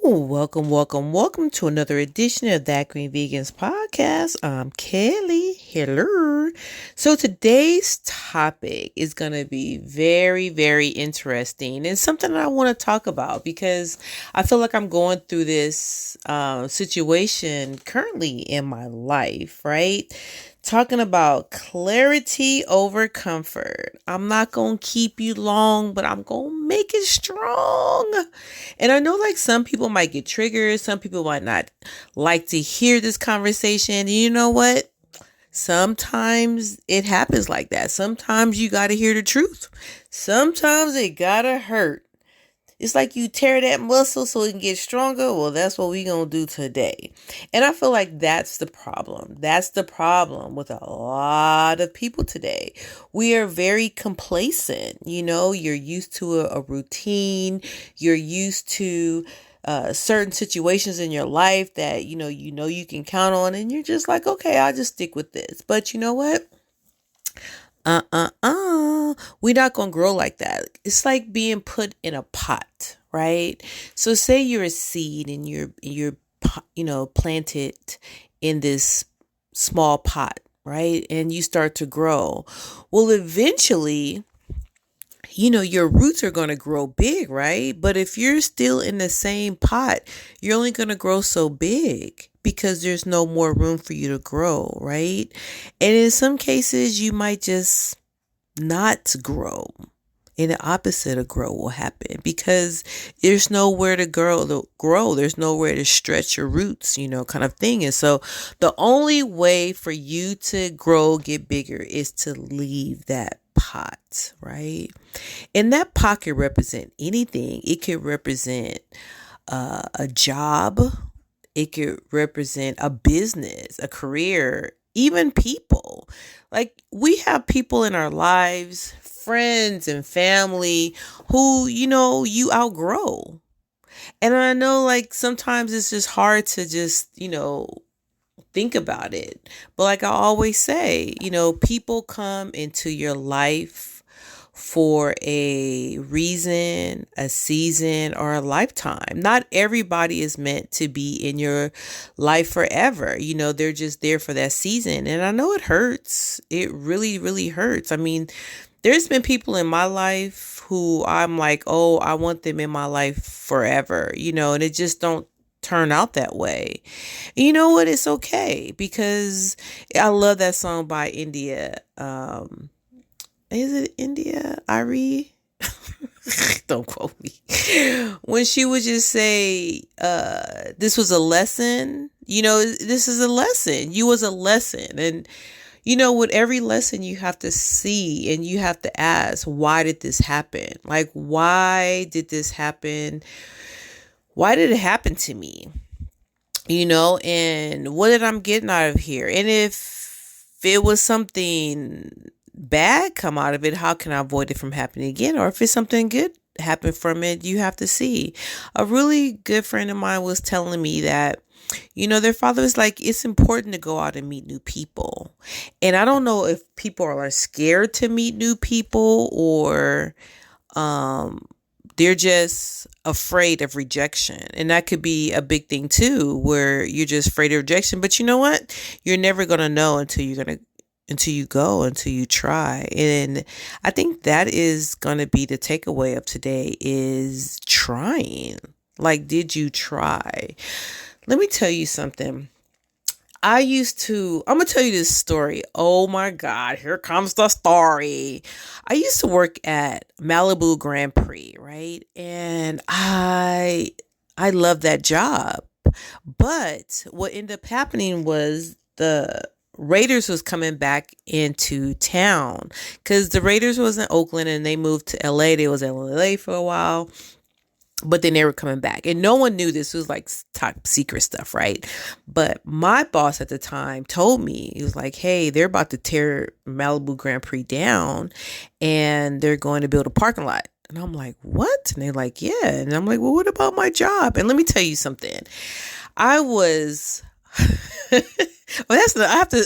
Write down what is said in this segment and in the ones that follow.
Welcome to another edition of That Green Vegans podcast. I'm Kelly. Hello. So today's topic is going to be very interesting and something that I want to talk about because I feel like I'm going through this situation currently in my life, right? Talking about clarity over comfort. I'm not going to keep you long, but I'm going to make it strong. And I know like some people might get triggered. Some people might not like to hear this conversation. And you know what? Sometimes it happens like that. Sometimes you got to hear the truth. Sometimes it got to hurt. It's like you tear that muscle so it can get stronger. Well, that's what we're going to do today. And I feel like that's the problem. That's the problem with a lot of people today. We are very complacent. You know, you're used to a routine. You're used to certain situations in your life that, you know you can count on. And you're just like, okay, I'll just stick with this. But you know what? We're not going to grow like that. It's like being put in a pot, right? So say you're a seed and you're planted in this small pot, right? And you start to grow. Well, eventually, your roots are going to grow big, right? But if you're still in the same pot, you're only going to grow so big because there's no more room for you to grow, right? And in some cases, you might just not grow. And the opposite of grow will happen because there's nowhere to grow. There's nowhere to stretch your roots, kind of thing. And so the only way for you to grow, get bigger is to leave that pot, right? And that pot can represent anything. It could represent a job. It could represent a business, a career, even people. Like we have people in our lives, friends and family who, you outgrow. And I know like sometimes it's just hard to just, think about it. But like I always say, people come into your life for a reason, a season, or a lifetime. Not everybody is meant to be in your life forever. They're just there for that season. And I know it hurts. It really hurts. I mean, there's been people in my life who I'm like, oh, I want them in my life forever, and it just don't turn out that way. And you know what? It's okay because I love that song by India. Is it India? Ari? Don't quote me. When she would just say, this was a lesson, this is a lesson. You was a lesson. And, with every lesson you have to see and you have to ask, why did this happen? Like, why did this happen? Why did it happen to me? And what did I getting out of here? And if it was something bad come out of it, how can I avoid it from happening again? Or if it's something good happen from it, you have to see. A really good friend of mine was telling me that, their father was like, it's important to go out and meet new people. And I don't know if people are scared to meet new people or they're just afraid of rejection. And that could be a big thing too, where you're just afraid of rejection. But you know what? You're never going to know until you try. And I think that is going to be the takeaway of today is trying. Like, did you try? Let me tell you something. I'm going to tell you this story. Oh my God, here comes the story. I used to work at Malibu Grand Prix, right? And I love that job. But what ended up happening was the Raiders was coming back into town because the Raiders was in Oakland and they moved to LA. They was in LA for a while, but then they were coming back and no one knew this was like top secret stuff, right? But my boss at the time told me, he was like, hey, they're about to tear Malibu Grand Prix down and they're going to build a parking lot. And I'm like, what? And they're like, yeah. And I'm like, well, what about my job? And let me tell you something. I was well,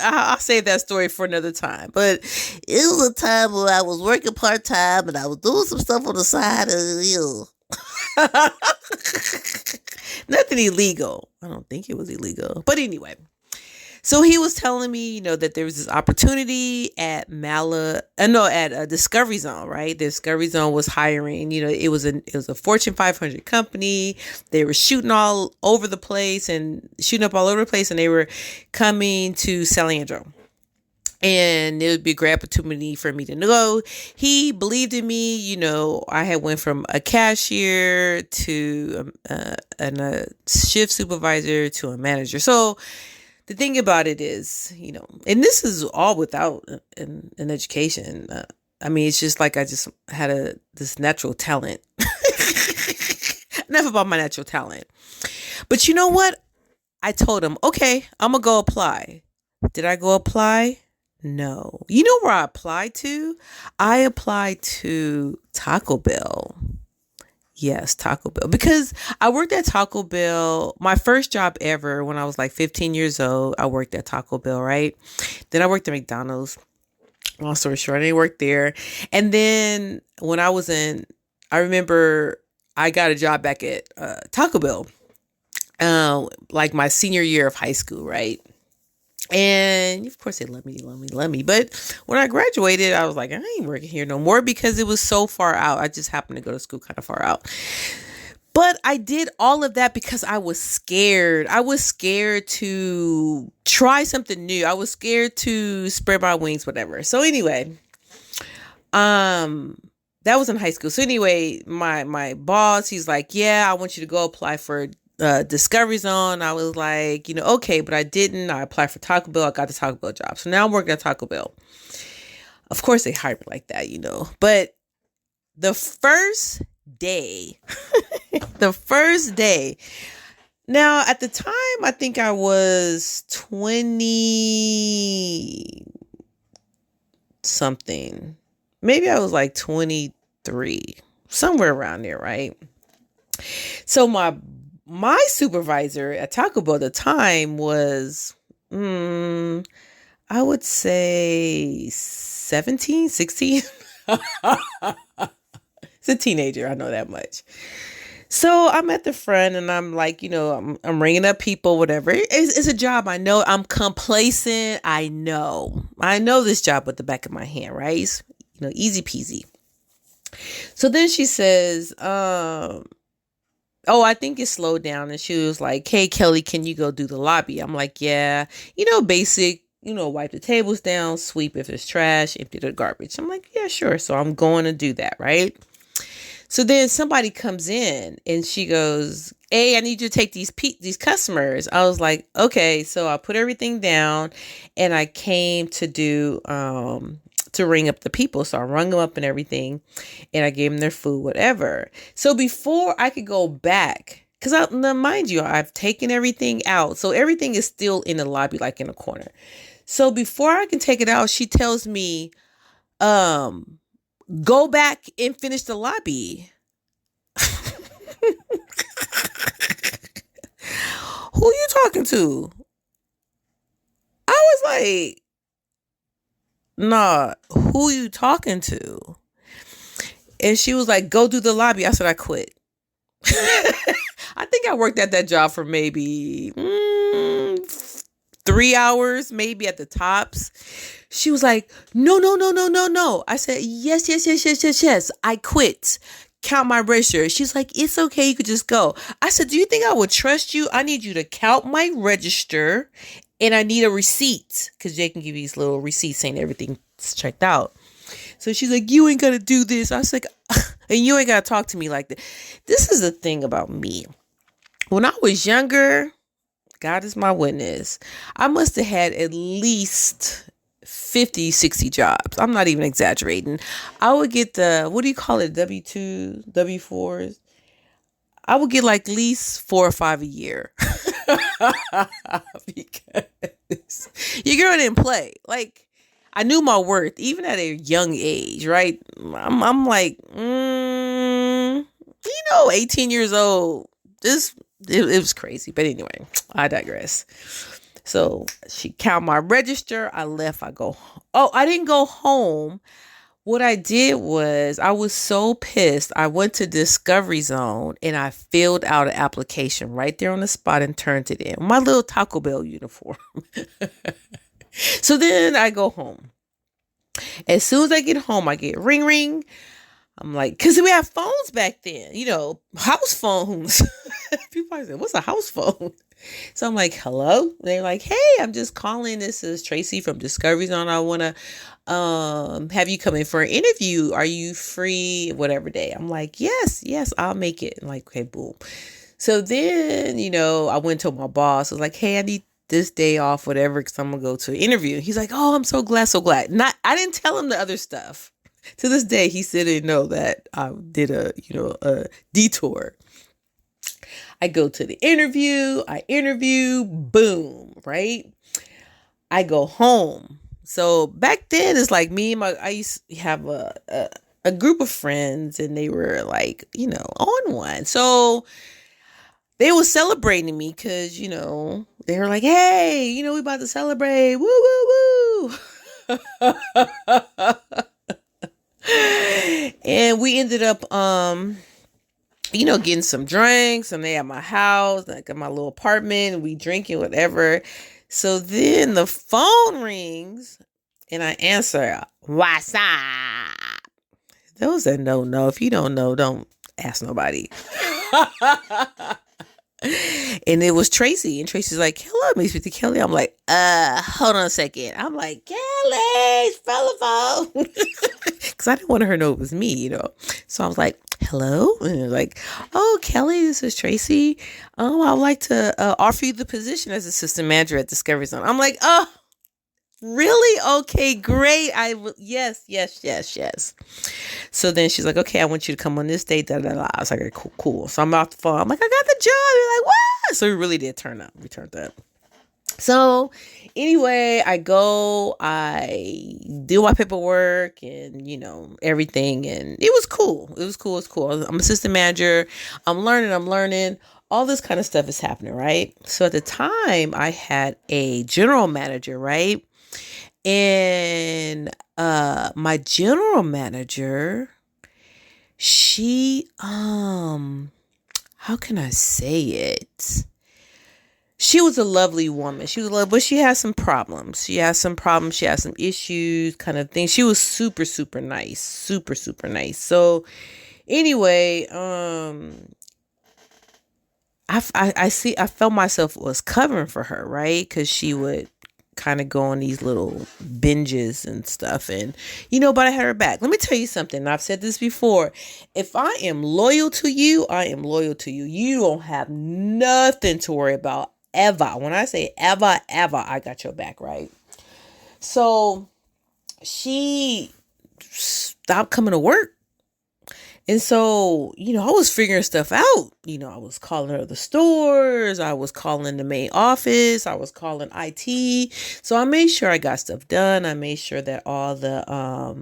I'll save that story for another time. But it was a time where I was working part-time and I was doing some stuff on the side of wasn't illegal. I don't think it was illegal. But anyway, so he was telling me, that there was this opportunity at Discovery Zone, right? Discovery Zone was hiring. It was a Fortune 500 company. They were shooting all over the place and shooting up all over the place, and they were coming to San Leandro. And it would be a great opportunity for me to go. He believed in me. I had went from a cashier to a shift supervisor to a manager. So the thing about it is, and this is all without an education. It's just like I just had this natural talent. Enough about my natural talent. But you know what? I told him, okay, I'm going to go apply. Did I go apply? No. You know where I applied to? I applied to Taco Bell. Yes, Taco Bell. Because I worked at Taco Bell. My first job ever when I was like 15 years old, I worked at Taco Bell, right? Then I worked at McDonald's. Long story short, I didn't work there. And then when I remember I got a job back at Taco Bell, like my senior year of high school, right? And of course they love me. But when I graduated, I was like, I ain't working here no more because it was so far out. I just happened to go to school kind of far out. But I did all of that because I was scared. I was scared to try something new. I was scared to spread my wings, whatever. So anyway, that was in high school. So anyway, my boss, he's like, yeah, I want you to go apply for Discovery Zone. I was like, okay, but I didn't. I applied for Taco Bell. I got the Taco Bell job. So now I'm working at Taco Bell. Of course they hired me like that, but the first day, now at the time, I think I was 20 something. Maybe I was like 23, somewhere around there. Right. So my supervisor at Taco Bell at the time was, I would say 17, 16. It's a teenager. I know that much. So I'm at the front and I'm like, I'm ringing up people, whatever. It's a job. I know I'm complacent. I know this job with the back of my hand, right? It's, easy peasy. So then she says, I think it slowed down. And she was like, hey, Kelly, can you go do the lobby? I'm like, yeah, basic, wipe the tables down, sweep if there's trash, empty the garbage. I'm like, yeah, sure. So I'm going to do that. Right. So then somebody comes in and she goes, hey, I need you to take these customers. I was like, okay. So I put everything down and I came to do, to ring up the people. So I rung them up and everything and I gave them their food, whatever. So before I could go back, because mind you, I've taken everything out. So everything is still in the lobby, like in a corner. So before I can take it out, she tells me, go back and finish the lobby. Who you talking to? I was like, nah, who you talking to? And she was like, go do the lobby. I said, I quit. I think I worked at that job for maybe 3 hours, maybe at the tops. She was like, no. I said, yes. I quit. Count my register. She's like, it's okay. You could just go. I said, do you think I would trust you? I need you to count my register and I need a receipt because they can give you these little receipts saying everything's checked out. So she's like, you ain't got to do this. I was like, and you ain't got to talk to me like that. This is the thing about me. When I was younger, God is my witness, I must have had at least 50, 60 jobs. I'm not even exaggerating. I would get the, what do you call it? W2, W4s. I would get like at least 4 or 5 a year. Because your girl didn't play. Like, I knew my worth, even at a young age, right? I'm like, 18 years old. It was crazy. But anyway, I digress. So she counted my register. I left. I didn't go home. What I did was I was so pissed. I went to Discovery Zone and I filled out an application right there on the spot and turned it in. My little Taco Bell uniform. So then I go home. As soon as I get home, I get ring ring. I'm like, because we have phones back then, house phones. People probably say, what's a house phone? So I'm like, hello. They're like, hey, I'm just calling. This is Tracy from Discovery Zone. I want to have you come in for an interview. Are you free whatever day? I'm like, yes, I'll make it. I'm like, okay, boom. So then, I went to my boss. I was like, hey, I need this day off, whatever, because I'm going to go to an interview. He's like, oh, I'm so glad, so glad. I didn't tell him the other stuff. To this day, he still didn't know that I did a detour. I go to the interview, boom, right? I go home. So back then, it's like I used to have a group of friends, and they were like, on one. So they were celebrating me because, they were like, hey, we about to celebrate. Woo, woo, woo. And we ended up, getting some drinks, and they at my house, like at my little apartment, and we drinking whatever. So then the phone rings, and I answer, what's up? That was a no. If you don't know, don't ask nobody. And it was Tracy, and Tracy's like, hello, may I speak to Kelly? I'm like, hold on a second. I'm like, Kelly, phone. Because I didn't want her to know it was me, So I was like, hello? And they're like, oh, Kelly, this is Tracy. I would like to offer you the position as assistant manager at Discovery Zone. I'm like, oh, really? Okay, great. Yes. So then she's like, okay, I want you to come on this date. Da, da, da. I was like, cool. So I'm off the phone. I'm like, I got the job. They're like, what? So we really did turn up. We turned up. So anyway, I do my paperwork and, everything. And it was cool. It's cool. I'm assistant manager. I'm learning. All this kind of stuff is happening, right? So at the time I had a general manager, right? And my general manager, she, how can I say it? She was a lovely woman. But she had some problems. She had some issues, kind of thing. She was super, super nice. Super, super nice. So anyway, I felt myself was covering for her, right? Because she would kind of go on these little binges and stuff, and but I had her back. Let me tell you something. I've said this before. If I am loyal to you, I am loyal to you. You don't have nothing to worry about ever. When I say ever, I got your back, right? So she stopped coming to work. And so, I was figuring stuff out. I was calling her the stores. I was calling the main office. I was calling IT. So I made sure I got stuff done. I made sure that all the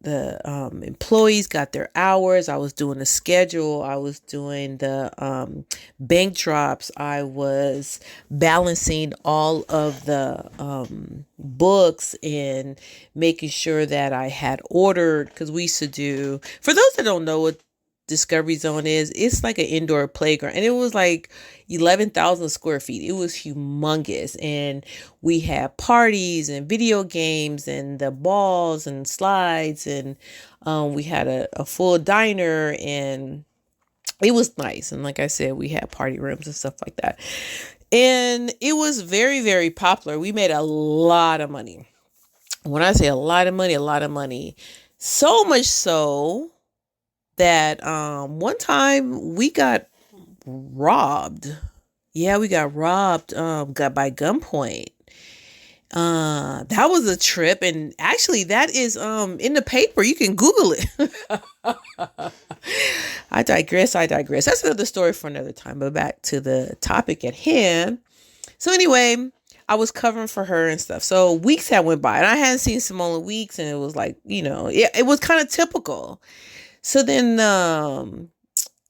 employees got their hours. I was doing the schedule. I was doing the bank drops. I was balancing all of the books and making sure that I had ordered, because we used to do, for those that don't know what Discovery Zone is, it's like an indoor playground, and it was like 11,000 square feet. It was humongous, and we had parties and video games and the balls and slides, and we had a full diner, and it was nice. And like I said, we had party rooms and stuff like that, and it was very, very popular. We made a lot of money. When I say a lot of money, so much so that one time we got robbed. Yeah, we got robbed, got by gunpoint. That was a trip, and actually that is in the paper. You can Google it. I digress. That's another story for another time, but back to the topic at hand. So anyway, I was covering for her and stuff. So weeks had went by, and I hadn't seen Simone in weeks, and it was like, it was kind of typical. So then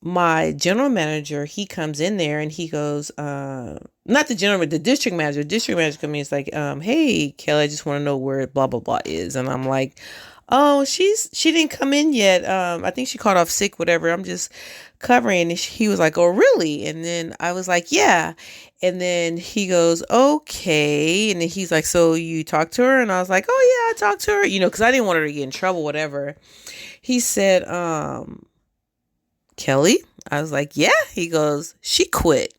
my general manager, he comes in there and he goes, not the general, but the district manager. District manager comes in, it's like, hey, Kelly, I just want to know where blah, blah, blah is. And I'm like, Oh, she didn't come in yet. I think she called off sick, whatever. I'm just covering. And he was like, oh, really? And then I was like, yeah. And then he goes, okay. And then he's like, so you talked to her? And I was like, oh yeah, I talked to her, because I didn't want her to get in trouble, whatever. He said, Kelly? I was like, yeah. He goes, she quit.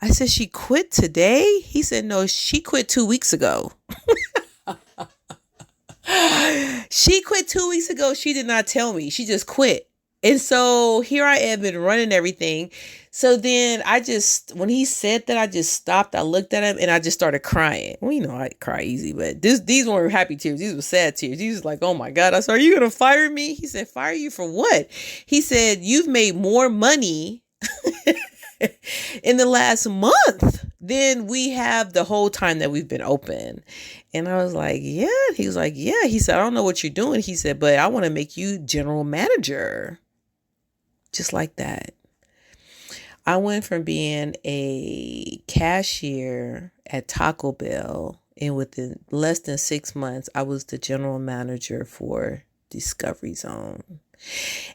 I said, she quit today? He said, no, she quit 2 weeks ago. She quit 2 weeks ago. She did not tell me. She just quit. And so here I am been running everything. So then when he said that, I just stopped. I looked at him and I just started crying. Well, I cry easy, but these weren't happy tears. These were sad tears. He was like, oh my God. I said, are you going to fire me? He said, fire you for what? He said, you've made more money in the last month than we have the whole time that we've been open. And I was like, yeah. He was like, yeah. He said, I don't know what you're doing. He said, but I want to make you general manager. Just like that. I went from being a cashier at Taco Bell, and within less than 6 months, I was the general manager for Discovery Zone.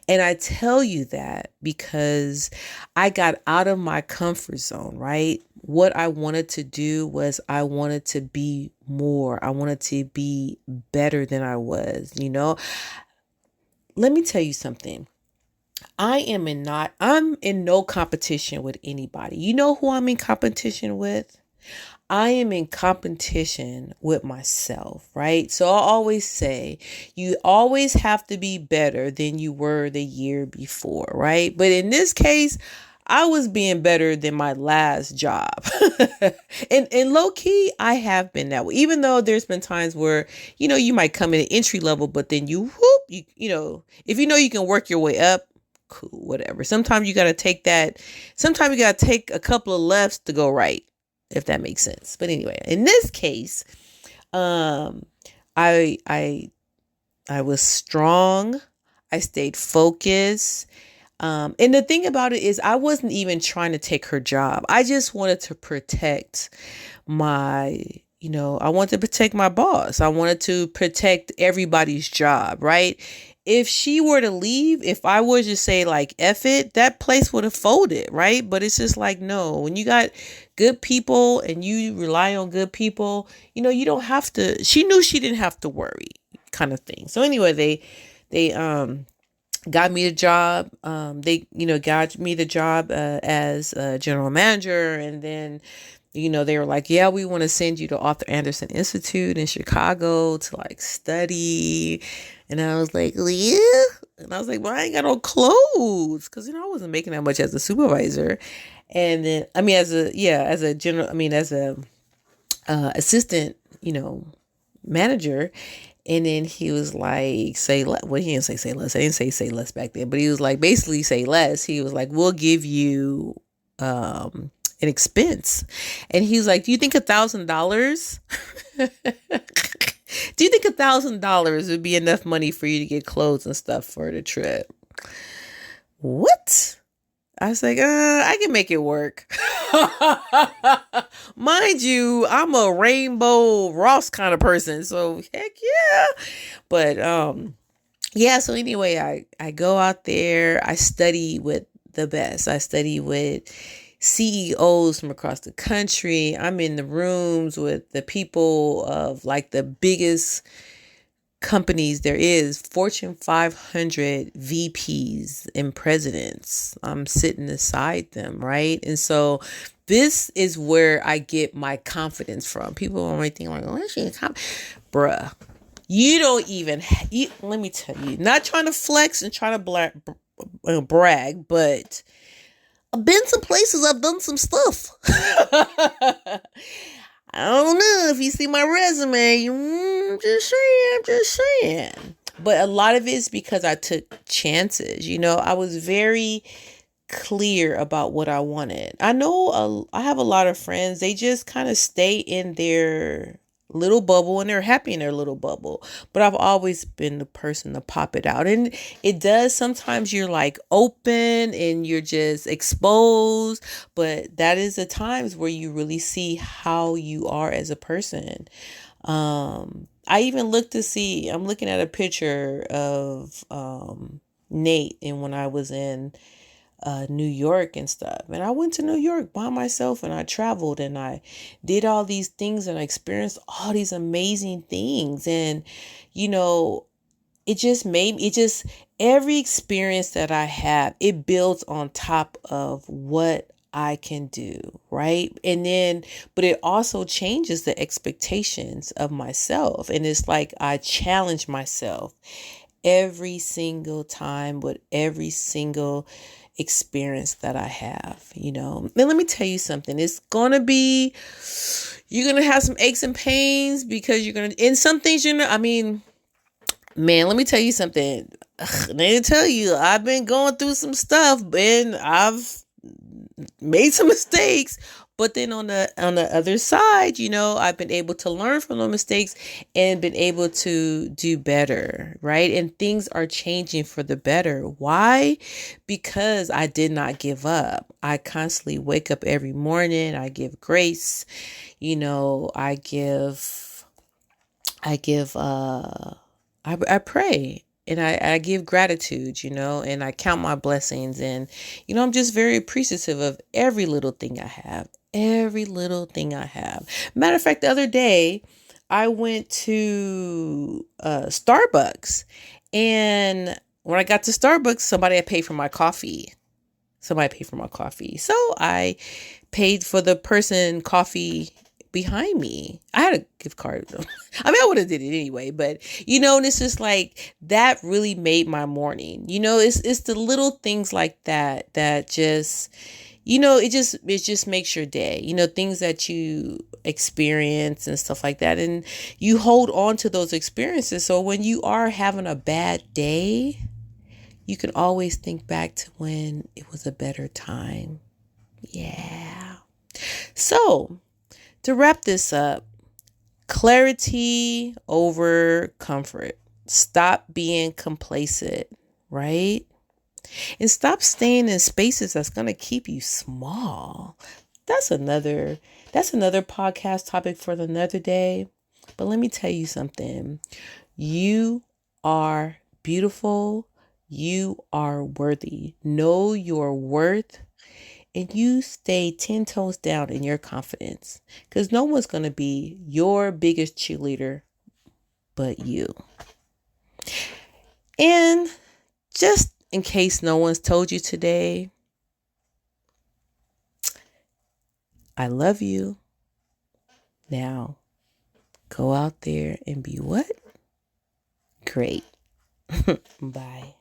And I tell you that because I got out of my comfort zone, right? What I wanted to do was I wanted to be more. I wanted to be better than I was, Let me tell you something. I'm in no competition with anybody. You know who I'm in competition with? I am in competition with myself, right? So I always say you always have to be better than you were the year before, right? But in this case, I was being better than my last job. and low key, I have been that way. Even though there's been times where, you might come in at entry level, but then if you can work your way up, cool, whatever. Sometimes you got to take a couple of lefts to go right, if that makes sense. But anyway, in this case, I was strong. I stayed focused. And the thing about it is I wasn't even trying to take her job. I just wanted to protect I wanted to protect my boss. I wanted to protect everybody's job, right? If she were to leave, if I were to say like, F it, that place would have folded, right? But it's just like, no, when you got good people and you rely on good people, you don't have to, she knew she didn't have to worry kind of thing. So anyway, they got me a job. Got me the job as a general manager. And then, they were like, yeah, we want to send you to Arthur Anderson Institute in Chicago to like study. And I was like, yeah. And I was like, well, I ain't got no clothes. Cause I wasn't making that much as a supervisor. And then, as a assistant, manager. And then he was like, say less. Well, he didn't say less. I didn't say less back then, but he was like, basically say less. He was like, we'll give you, an expense. And he was like, do you think $1,000? Do you think $1,000 would be enough money for you to get clothes and stuff for the trip? What? I was like, I can make it work. Mind you, I'm a Rainbow Ross kind of person. So heck yeah. But yeah, so anyway, I go out there, I study with the best. I study with CEOs from across the country. I'm in the rooms with the people of like the biggest companies there is, Fortune 500 VPs and presidents. I'm sitting beside them, right? And so this is where I get my confidence from. People are thinking like, oh, is she bruh, you don't even, let me tell you, not trying to flex and try to brag, but I've been some places, I've done some stuff. I don't know if you see my resume. I'm just saying. But a lot of it is because I took chances. I was very clear about what I wanted. I know I have a lot of friends. They just kind of stay in their little bubble and they're happy in their little bubble. But I've always been the person to pop it out. And it does. Sometimes you're like open and you're just exposed. But that is the times where you really see how you are as a person. I even looked to see, I'm looking at a picture of Nate and when I was in New York and stuff. And I went to New York by myself and I traveled and I did all these things and I experienced all these amazing things. And, you know, it just made it just every experience that I have, it builds on top of what I can do, right? And then, but it also changes the expectations of myself. And it's like I challenge myself every single time with every single experience that I have, you know. And let me tell you something. You're going to have some aches and pains because you're going to, in some things, I mean, man, let me tell you something. They tell you I've been going through some stuff and I've made some mistakes, but then on the other side, I've been able to learn from those mistakes and been able to do better, right? And things are changing for the better. Why? Because I did not give up. I constantly wake up every morning. I give grace. I pray and I give gratitude, and I count my blessings. And, I'm just very appreciative of every little thing I have. Every little thing I have. Matter of fact, the other day, I went to Starbucks. And when I got to Starbucks, somebody had paid for my coffee. So I paid for the person coffee behind me. I had a gift card. I mean, I would have did it anyway, but and it's just like that really made my morning. It's the little things like that just it just makes your day. Things that you experience and stuff like that, and you hold on to those experiences. So when you are having a bad day, you can always think back to when it was a better time. Yeah. So, to wrap this up, clarity over comfort. Stop being complacent, right? And stop staying in spaces that's going to keep you small. That's another podcast topic for another day. But let me tell you something. You are beautiful. You are worthy. Know your worth. And you stay 10 toes down in your confidence, because no one's going to be your biggest cheerleader but you. And just in case no one's told you today, I love you. Now, go out there and be what? Great. Bye.